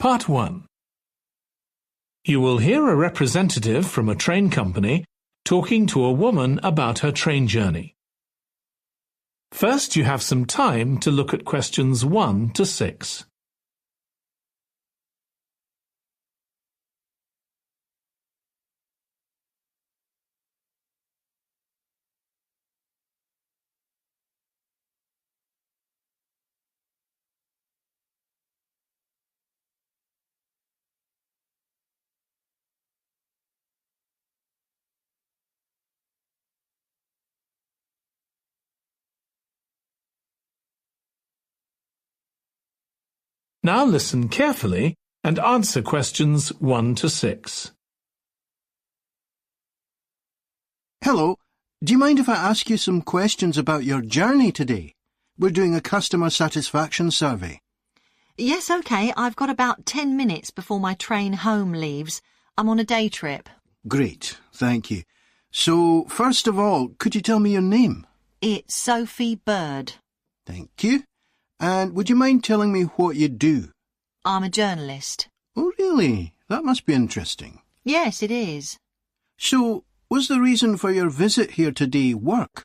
Part 1. You will hear a representative from a train company talking to a woman about her train journey. First, you have some time to look at questions 1 to 6. Now listen carefully and answer questions 1 to 6. Hello, do you mind if I ask you some questions about your journey today? We're doing a customer satisfaction survey. Yes, OK. I've got about 10 minutes before my train home leaves. I'm on a day trip. Great, thank you. So, first of all, could you tell me your name? It's Sophie Bird. Thank you. And would you mind telling me what you do? I'm a journalist. Oh, really? That must be interesting. Yes, it is. So, was the reason for your visit here today work?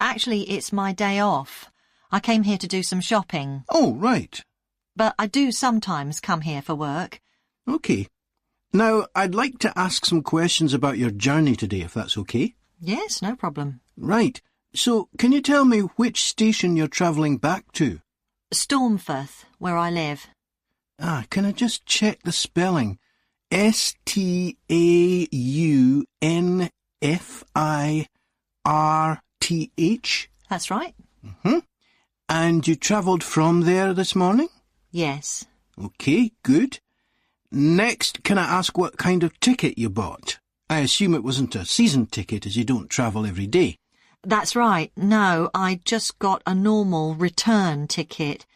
Actually, it's my day off. I came here to do some shopping. Oh, right. But I do sometimes come here for work. OK. Now, I'd like to ask some questions about your journey today, if that's OK. Yes, no problem. Right. So, can you tell me which station you're travelling back to? Stormforth, where I live. Can I just check the spelling? Staunfirth? That's right. Mm-hmm. And you travelled from there this morning? Yes. OK, good. Next, can I ask what kind of ticket you bought? I assume it wasn't a season ticket as you don't travel every day. That's right. No, I just got a normal return ticket.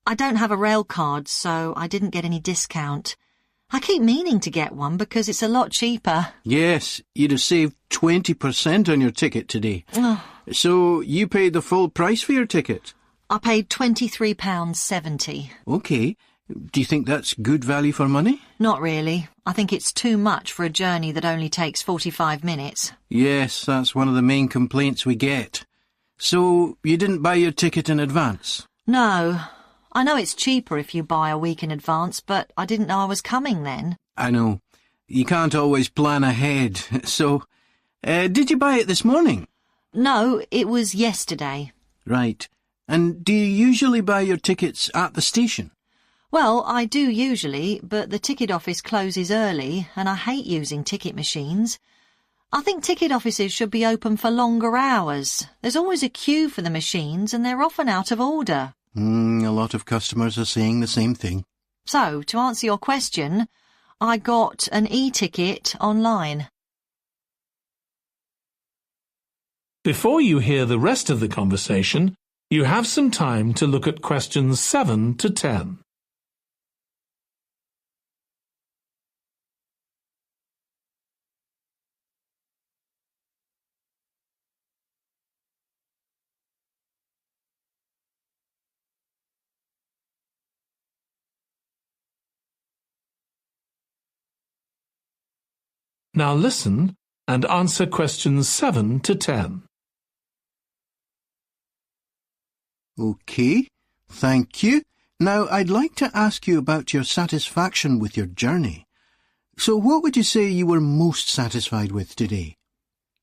I don't have a rail card, so I didn't get any discount. I keep meaning to get one because it's a lot cheaper. Yes, you'd have saved 20% on your ticket today. So you paid the full price for your ticket? I paid £23.70. OK. Do you think that's good value for money? Not really. I think it's too much for a journey that only takes 45 minutes. Yes, that's one of the main complaints we get. So you didn't buy your ticket in advance? No. I know it's cheaper if you buy a week in advance, but I didn't know I was coming then. I know. You can't always plan ahead. So, did you buy it this morning? No, it was yesterday. Right. And do you usually buy your tickets at the station? Well, I do usually, but the ticket office closes early, and I hate using ticket machines. I think ticket offices should be open for longer hours. There's always a queue for the machines, and they're often out of order. A lot of customers are saying the same thing. So, to answer your question, I got an e-ticket online. Before you hear the rest of the conversation, you have some time to look at questions 7 to 10. Now listen and answer questions 7 to 10. OK, thank you. Now I'd like to ask you about your satisfaction with your journey. So what would you say you were most satisfied with today?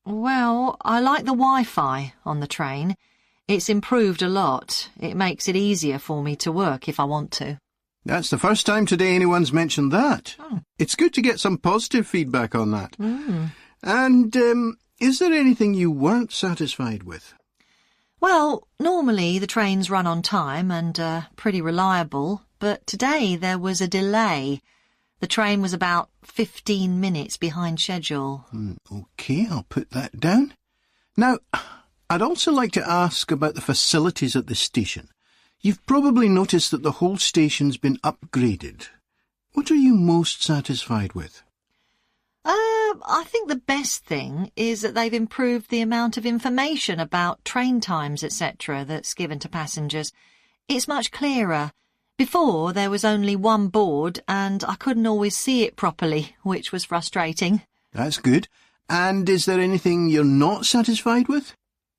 Well, I like the Wi-Fi on the train. It's improved a lot. It makes it easier for me to work if I want to. That's the first time today anyone's mentioned that. It's good to get some positive feedback on that. And is there anything you weren't satisfied with? Well, normally the trains run on time and are pretty reliable, but today there was a delay. The train was about 15 minutes behind schedule. OK, I'll put that down. Now, I'd also like to ask about the facilities at the station. You've probably noticed that the whole station's been upgraded. What are you most satisfied with? I think the best thing is that they've improved the amount of information about train times, etc., that's given to passengers. It's much clearer. Before, there was only one board and I couldn't always see it properly, which was frustrating. That's good. And is there anything you're not satisfied with?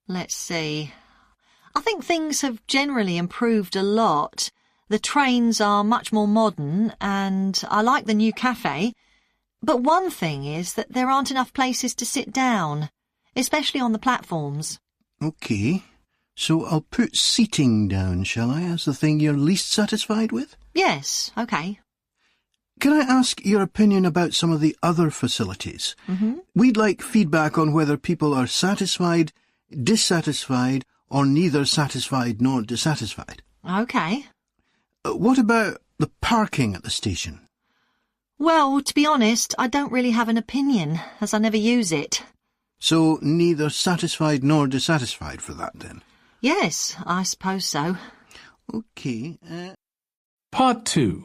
Let's see. I think things have generally improved a lot. The trains are much more modern and I like the new cafe. But one thing is that there aren't enough places to sit down, especially on the platforms. OK. So I'll put seating down, shall I, as the thing you're least satisfied with? Yes, OK. Can I ask your opinion about some of the other facilities? We'd like feedback on whether people are satisfied, dissatisfied, or neither satisfied nor dissatisfied. OK. What about the parking at the station? Well, to be honest, I don't really have an opinion, as I never use it. So neither satisfied nor dissatisfied for that, then? Yes, I suppose so. OK. Part 2.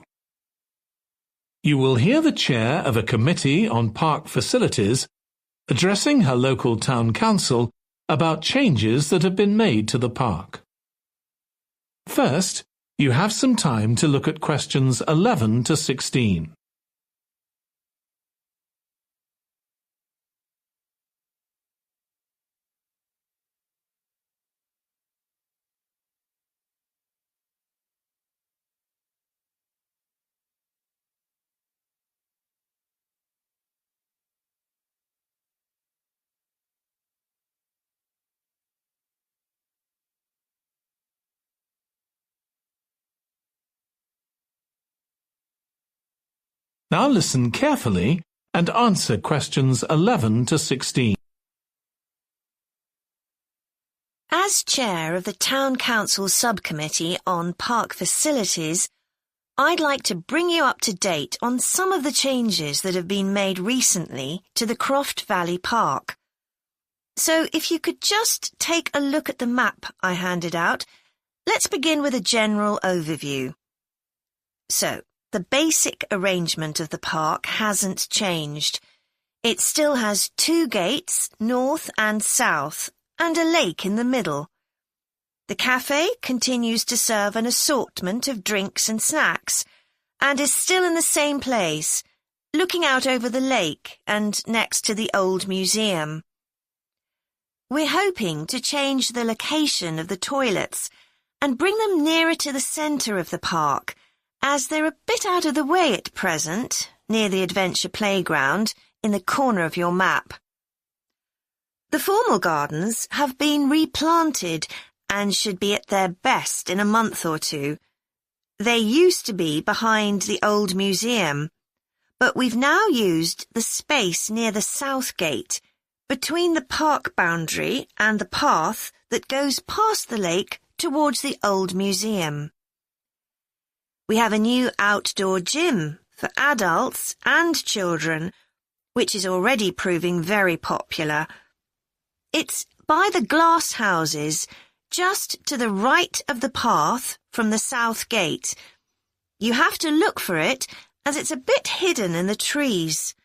You will hear the chair of a committee on park facilities addressing her local town council about changes that have been made to the park. First, you have some time to look at questions 11 to 16. Now listen carefully and answer questions 11 to 16. As chair of the Town Council Subcommittee on Park Facilities, I'd like to bring you up to date on some of the changes that have been made recently to the Croft Valley Park. So if you could just take a look at the map I handed out, let's begin with a general overview. So, the basic arrangement of the park hasn't changed. It still has 2 gates, north and south, and a lake in the middle. The cafe continues to serve an assortment of drinks and snacks, and is still in the same place, looking out over the lake and next to the old museum. We're hoping to change the location of the toilets and bring them nearer to the centre of the park, as they're a bit out of the way at present, near the adventure playground, in the corner of your map. The formal gardens have been replanted and should be at their best in a month or 2. They used to be behind the old museum, but we've now used the space near the south gate, between the park boundary and the path that goes past the lake towards the old museum. We have a new outdoor gym for adults and children, which is already proving very popular. It's by the glass houses, just to the right of the path from the south gate. You have to look for it, as it's a bit hidden in the trees.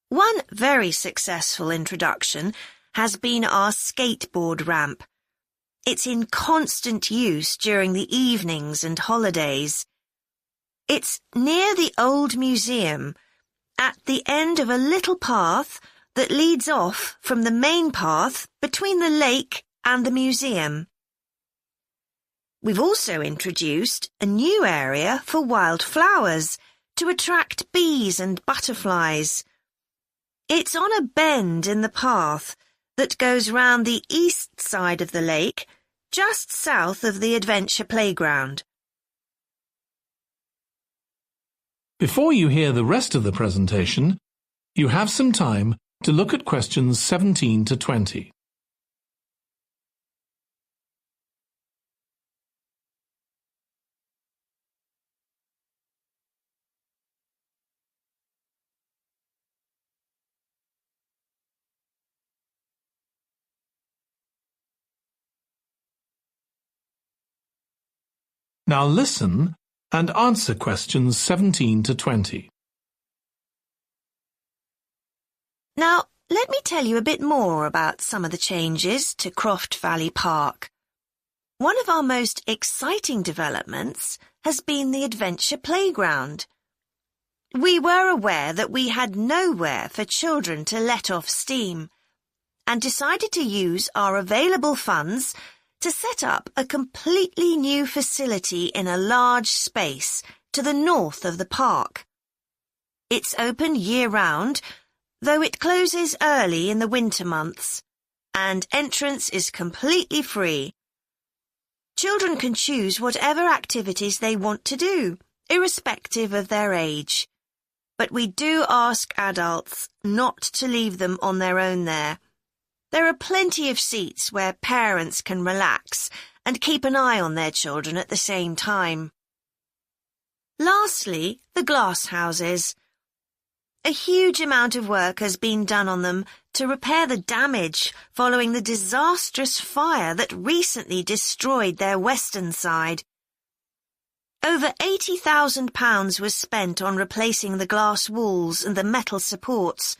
One very successful introduction has been our skateboard ramp. It's in constant use during the evenings and holidays. It's near the old museum, at the end of a little path that leads off from the main path between the lake and the museum. We've also introduced a new area for wildflowers to attract bees and butterflies. It's on a bend in the path that goes round the east side of the lake, just south of the adventure playground. Before you hear the rest of the presentation, you have some time to look at questions 17 to 20. Now listen and answer questions 17 to 20. Now, let me tell you a bit more about some of the changes to Croft Valley Park. One of our most exciting developments has been the adventure playground. We were aware that we had nowhere for children to let off steam and decided to use our available funds to set up a completely new facility in a large space to the north of the park. It's open year-round, though it closes early in the winter months, and entrance is completely free. Children can choose whatever activities they want to do, irrespective of their age. But we do ask adults not to leave them on their own there. There are plenty of seats where parents can relax and keep an eye on their children at the same time. Lastly, the glass houses. A huge amount of work has been done on them to repair the damage following the disastrous fire that recently destroyed their western side. Over £80,000 was spent on replacing the glass walls and the metal supports,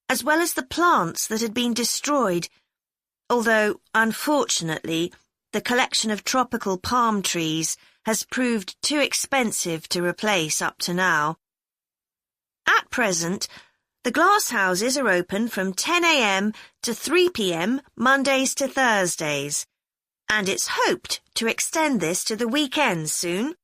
as well as the plants that had been destroyed, although, unfortunately, the collection of tropical palm trees has proved too expensive to replace up to now. At present, the glass houses are open from 10 a.m. to 3 p.m. Mondays to Thursdays, and it's hoped to extend this to the weekends soon.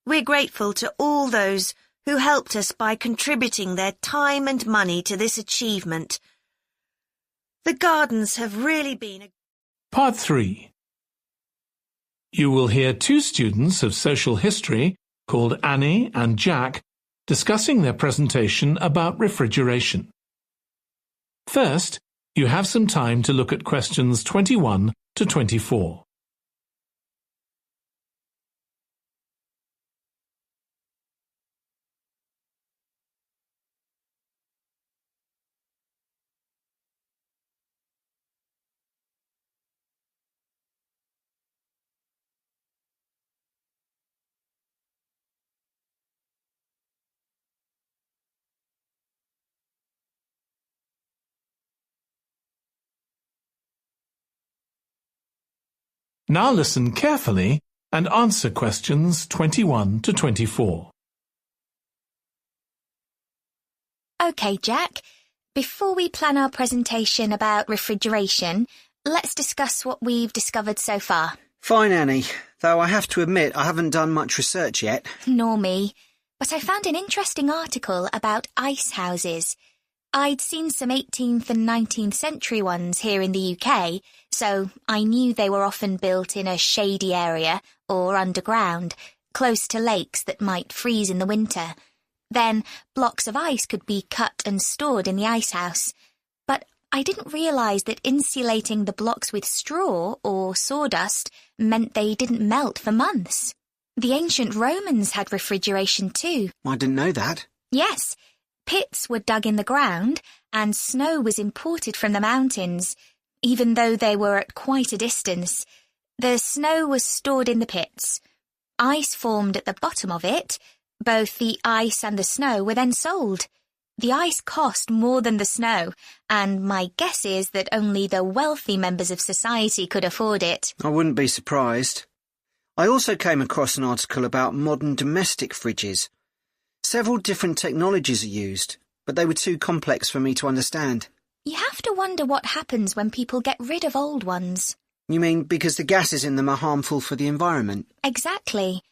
We're grateful to all those who helped us by contributing their time and money to this achievement. The gardens have really been Part 3. You will hear two students of social history called Annie and Jack discussing their presentation about refrigeration. First, you have some time to look at questions 21 to 24. Now listen carefully and answer questions 21 to 24. OK, Jack. Before we plan our presentation about refrigeration, let's discuss what we've discovered so far. Fine, Annie, though I have to admit I haven't done much research yet. Nor me. But I found an interesting article about ice houses. I'd seen some 18th and 19th century ones here in the UK, so I knew they were often built in a shady area or underground, close to lakes that might freeze in the winter. Then blocks of ice could be cut and stored in the ice house. But I didn't realise that insulating the blocks with straw or sawdust meant they didn't melt for months. The ancient Romans had refrigeration too. I didn't know that. Yes. Pits were dug in the ground, and snow was imported from the mountains, even though they were at quite a distance. The snow was stored in the pits. Ice formed at the bottom of it. Both the ice and the snow were then sold. The ice cost more than the snow, and my guess is that only the wealthy members of society could afford it. I wouldn't be surprised. I also came across an article about modern domestic fridges. Several different technologies are used, but they were too complex for me to understand. You have to wonder what happens when people get rid of old ones. You mean because the gases in them are harmful for the environment? Exactly.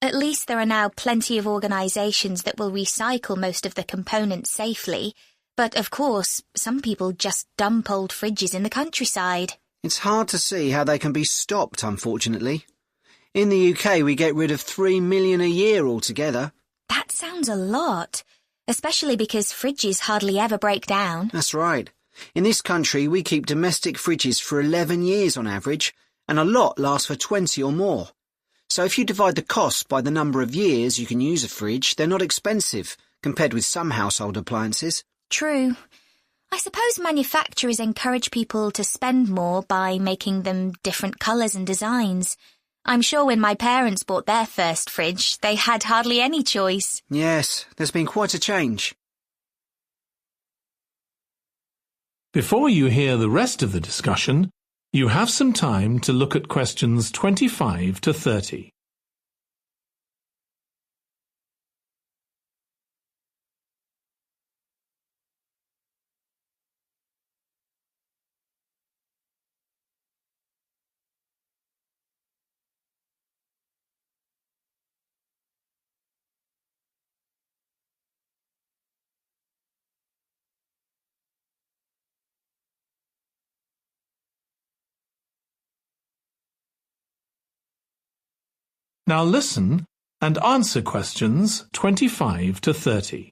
At least there are now plenty of organisations that will recycle most of the components safely. But, of course, some people just dump old fridges in the countryside. It's hard to see how they can be stopped, unfortunately. In the UK, we get rid of 3 million a year altogether. That sounds a lot, especially because fridges hardly ever break down. That's right. In this country, we keep domestic fridges for 11 years on average, and a lot lasts for 20 or more. So if you divide the cost by the number of years you can use a fridge, they're not expensive, compared with some household appliances. True. I suppose manufacturers encourage people to spend more by making them different colours and designs. I'm sure when my parents bought their first fridge, they had hardly any choice. Yes, there's been quite a change. Before you hear the rest of the discussion, You have some time to look at questions 25 to 30. Now listen and answer questions 25 to 30.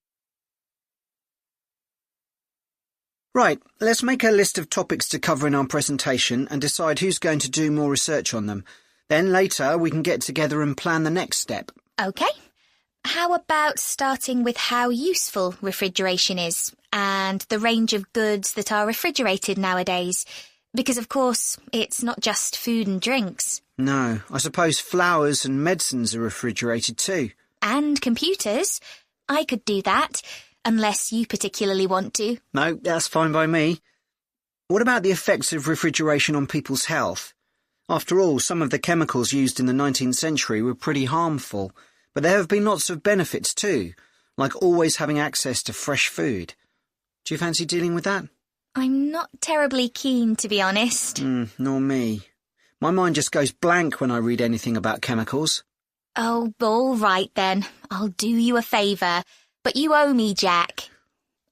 Right, let's make a list of topics to cover in our presentation and decide who's going to do more research on them. Then later we can get together and plan the next step. OK. How about starting with how useful refrigeration is and the range of goods that are refrigerated nowadays? Because, of course, it's not just food and drinks. No, I suppose flowers and medicines are refrigerated too. And computers. I could do that, unless you particularly want to. No, that's fine by me. What about the effects of refrigeration on people's health? After all, some of the chemicals used in the 19th century were pretty harmful, but there have been lots of benefits too, like always having access to fresh food. Do you fancy dealing with that? I'm not terribly keen, to be honest. Nor me. My mind just goes blank when I read anything about chemicals. Oh, all right then. I'll do you a favour. But you owe me, Jack.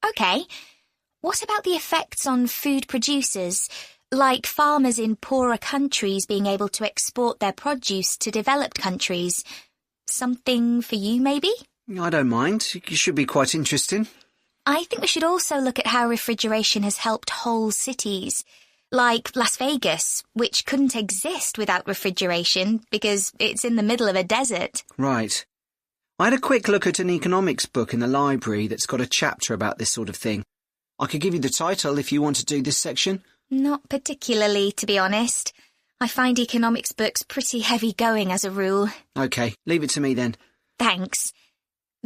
OK. What about the effects on food producers, like farmers in poorer countries being able to export their produce to developed countries? Something for you, maybe? I don't mind. It should be quite interesting. I think we should also look at how refrigeration has helped whole cities, like Las Vegas, which couldn't exist without refrigeration because it's in the middle of a desert. Right. I had a quick look at an economics book in the library that's got a chapter about this sort of thing. I could give you the title if you want to do this section. Not particularly, to be honest. I find economics books pretty heavy-going as a rule. OK, leave it to me then. Thanks.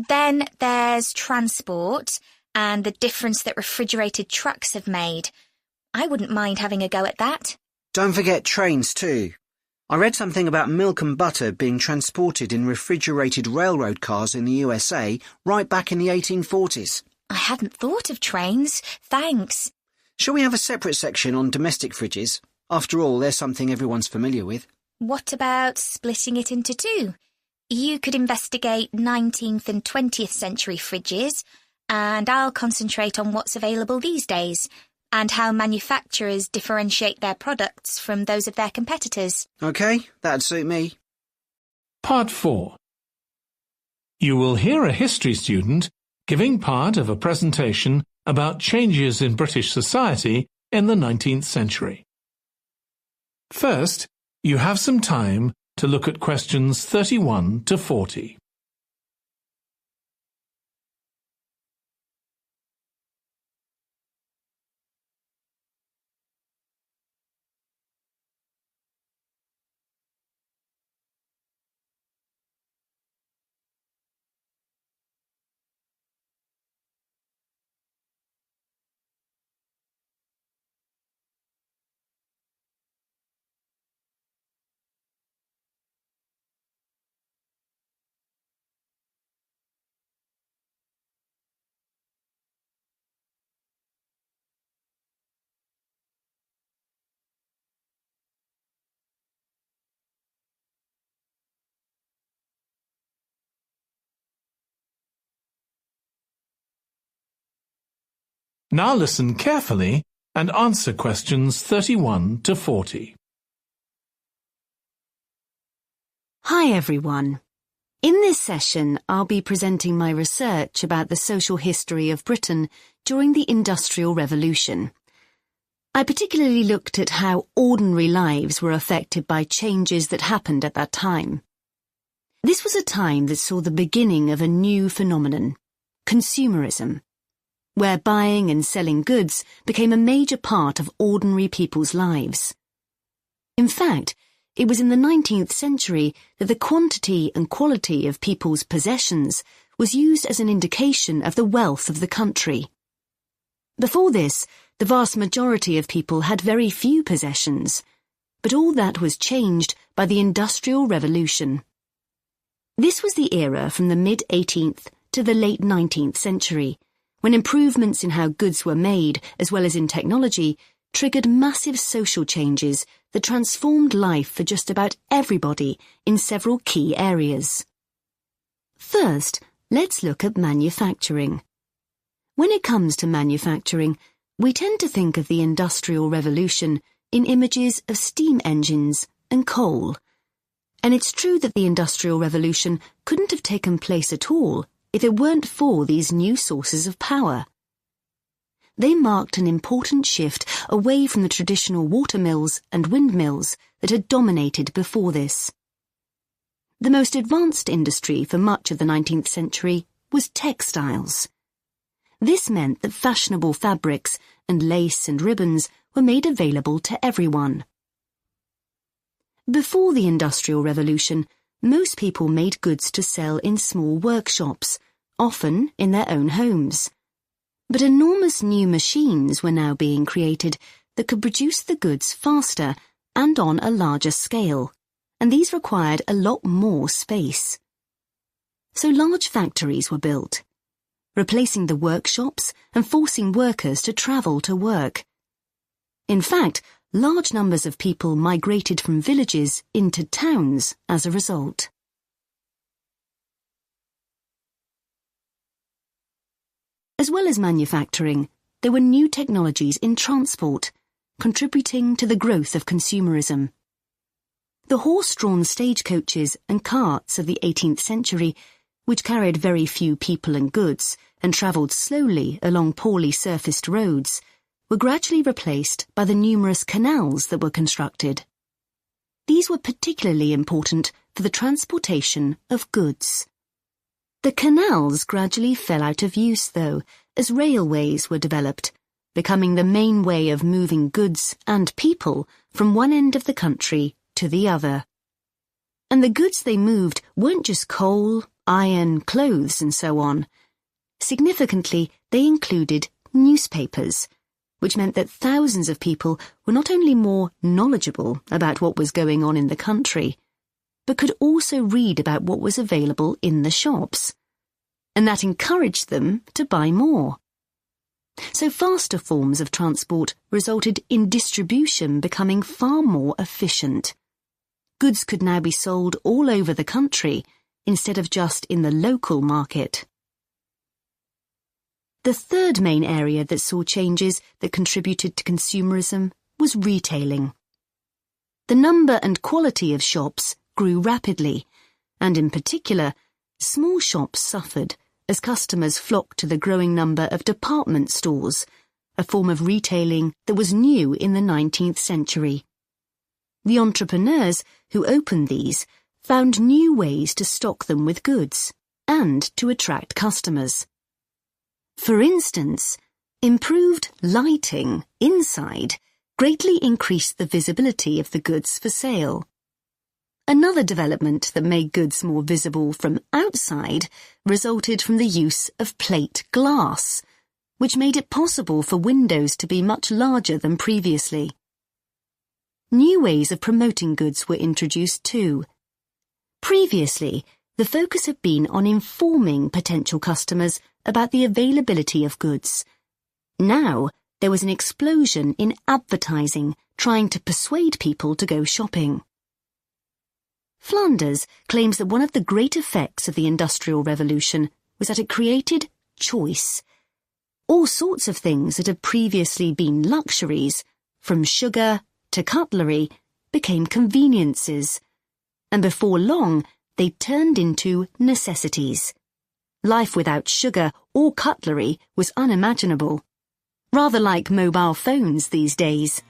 Then there's transport and the difference that refrigerated trucks have made. I wouldn't mind having a go at that. Don't forget trains too. I read something about milk and butter being transported in refrigerated railroad cars in the USA right back in the 1840s. I hadn't thought of trains. Thanks. Shall we have a separate section on domestic fridges? After all, they're something everyone's familiar with. What about splitting it into two? You could investigate 19th and 20th century fridges, and I'll concentrate on what's available these days, and how manufacturers differentiate their products from those of their competitors. OK, that'd suit me. Part 4. You will hear a history student giving part of a presentation about changes in British society in the 19th century. First, you have some time to look at questions 31 to 40. Now listen carefully and answer questions 31 to 40. Hi everyone. In this session, I'll be presenting my research about the social history of Britain during the Industrial Revolution. I particularly looked at how ordinary lives were affected by changes that happened at that time. This was a time that saw the beginning of a new phenomenon, consumerism, where buying and selling goods became a major part of ordinary people's lives. In fact, it was in the 19th century that the quantity and quality of people's possessions was used as an indication of the wealth of the country. Before this, the vast majority of people had very few possessions, But all that was changed by the Industrial Revolution. This was the era from the mid-18th to the late 19th century, when improvements in how goods were made, as well as in technology, triggered massive social changes that transformed life for just about everybody in several key areas. First, let's look at manufacturing. When it comes to manufacturing, we tend to think of the Industrial Revolution in images of steam engines and coal. And it's true that the Industrial Revolution couldn't have taken place at all if it weren't for these new sources of power. They marked an important shift away from the traditional watermills and windmills that had dominated before this. The most advanced industry for much of the 19th century was textiles. This meant that fashionable fabrics and lace and ribbons were made available to everyone. Before the Industrial Revolution, most people made goods to sell in small workshops, often in their own homes. But enormous new machines were now being created that could produce the goods faster and on a larger scale, and these required a lot more space. So large factories were built, replacing the workshops and forcing workers to travel to work. In fact, large numbers of people migrated from villages into towns as a result. As well as manufacturing, there were new technologies in transport, contributing to the growth of consumerism. The horse-drawn stagecoaches and carts of the 18th century, which carried very few people and goods and travelled slowly along poorly surfaced roads, were gradually replaced by the numerous canals that were constructed. These were particularly important for the transportation of goods. The canals gradually fell out of use, though, as railways were developed, becoming the main way of moving goods and people from one end of the country to the other. And the goods they moved weren't just coal, iron, clothes, and so on. Significantly, they included newspapers, which meant that thousands of people were not only more knowledgeable about what was going on in the country, but could also read about what was available in the shops. And that encouraged them to buy more. So faster forms of transport resulted in distribution becoming far more efficient. Goods could now be sold all over the country instead of just in the local market. The third main area that saw changes that contributed to consumerism was retailing. The number and quality of shops grew rapidly, and in particular, small shops suffered as customers flocked to the growing number of department stores, a form of retailing that was new in the 19th century. The entrepreneurs who opened these found new ways to stock them with goods and to attract customers. For instance, improved lighting inside greatly increased the visibility of the goods for sale. Another development that made goods more visible from outside resulted from the use of plate glass, which made it possible for windows to be much larger than previously. New ways of promoting goods were introduced too. Previously, the focus had been on informing potential customers about the availability of goods. Now, there was an explosion in advertising trying to persuade people to go shopping. Flanders claims that one of the great effects of the Industrial Revolution was that it created choice. All sorts of things that had previously been luxuries, from sugar to cutlery, became conveniences, and before long they turned into necessities. Life without sugar or cutlery was unimaginable, rather like mobile phones these days.